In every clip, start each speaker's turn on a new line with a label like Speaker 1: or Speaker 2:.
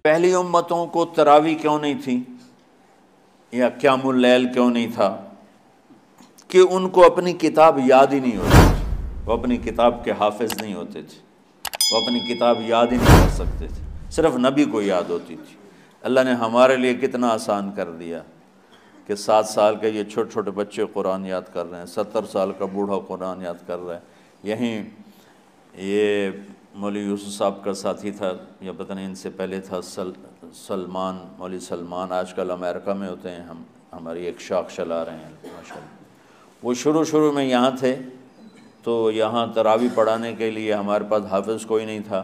Speaker 1: پہلی امتوں کو تراویح کیوں نہیں تھی یا قیام اللیل کیوں نہیں تھا؟ کہ ان کو اپنی کتاب یاد ہی نہیں ہوتی تھی، وہ اپنی کتاب کے حافظ نہیں ہوتے تھے، وہ اپنی کتاب یاد ہی نہیں کر سکتے تھے، صرف نبی کو یاد ہوتی تھی۔ اللہ نے ہمارے لیے کتنا آسان کر دیا کہ 7 سال کے یہ چھوٹے چھوٹے بچے قرآن یاد کر رہے ہیں، 70 سال کا بوڑھا قرآن یاد کر رہا ہے۔ یہیں یہ مولوی یوسف صاحب کا ساتھی تھا یا پتہ نہیں ان سے پہلے تھا، سلمان، مولوی سلمان، آج کل امریکہ میں ہوتے ہیں، ہماری ایک شاخ چلا رہے ہیں ماشاءاللہ۔ وہ شروع میں یہاں تھے تو یہاں تراویح پڑھانے کے لیے ہمارے پاس حافظ کوئی نہیں تھا،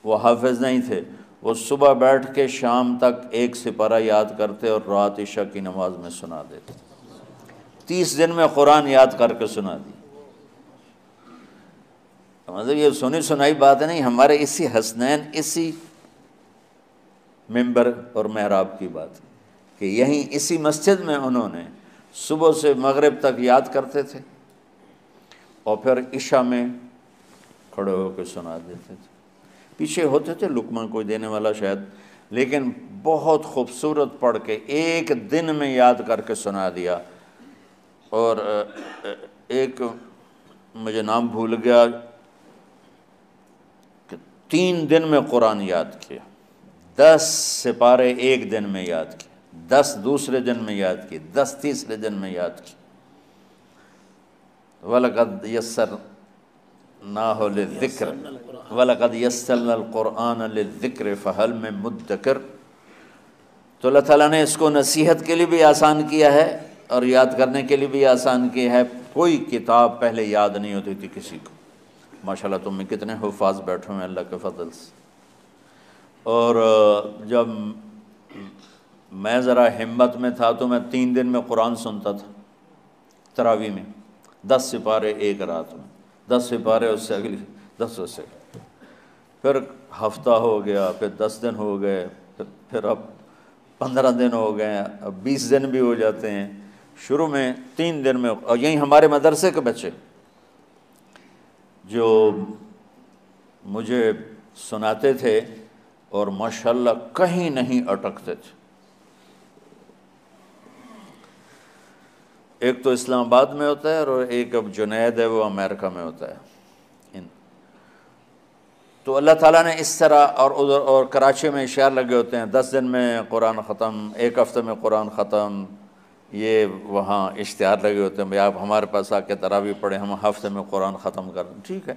Speaker 1: وہ حافظ نہیں تھے، وہ صبح بیٹھ کے شام تک ایک سپارہ یاد کرتے اور رات عشاء کی نماز میں سنا دیتے۔ 30 دن میں قرآن یاد کر کے سنا دی۔ مطلب یہ سنی سنائی بات نہیں، ہمارے اسی حسنین، اسی ممبر اور محراب کی بات ہے کہ یہیں اسی مسجد میں انہوں نے صبح سے مغرب تک یاد کرتے تھے اور پھر عشاء میں کھڑے ہو کے سنا دیتے تھے۔ پیچھے ہوتے تھے لقمہ کوئی دینے والا شاید، لیکن بہت خوبصورت پڑھ کے ایک دن میں یاد کر کے سنا دیا۔ اور ایک مجھے نام بھول گیا کہ 3 دن میں قرآن یاد کیا، 10 سپارے ایک دن میں یاد کیے، 10 دوسرے دن میں یاد کیے، 10 تیسرے دن میں یاد کیے۔ وَلَقَدْ يَسَّرْنَاهُ لِلذِّكْرِ وَلَقَدْ يَسَّرْنَا الْقُرْآنَ لِلذِّكْرِ فَهَلْ مِن مُدَّكِرٍ۔ تو اللہ تعالیٰ نے اس کو نصیحت کے لیے بھی آسان کیا ہے اور یاد کرنے کے لیے بھی آسان کیا ہے۔ کوئی کتاب پہلے یاد نہیں ہوتی تھی کسی کو، ماشاءاللہ تم میں کتنے حفاظ بیٹھے ہیں اللہ کے فضل سے۔ اور جب میں ذرا ہمت میں تھا تو میں 3 دن میں قرآن سنتا تھا تراویح میں، 10 سپارے ایک رات میں، 10 سپارے اس سے اگلی 10 اس سے، پھر ہفتہ ہو گیا، پھر 10 دن ہو گئے، پھر اب 15 دن ہو گئے، اب 20 دن بھی ہو جاتے ہیں۔ شروع میں 3 دن میں، اور یہیں ہمارے مدرسے کے بچے جو مجھے سناتے تھے اور ماشاءاللہ کہیں نہیں اٹکتے تھے۔ ایک تو اسلام آباد میں ہوتا ہے اور ایک اب جنید ہے وہ امریکہ میں ہوتا ہے۔ تو اللہ تعالیٰ نے اس طرح، اور کراچی میں اشعار لگے ہوتے ہیں، 10 دن میں قرآن ختم، 1 ہفتے میں قرآن ختم، یہ وہاں اشتہار لگے ہوتے ہیں، بھئی آپ ہمارے پاس آ کے تراویح پڑھیں، ہم ہفتے میں قرآن ختم کر دیں۔ ٹھیک ہے،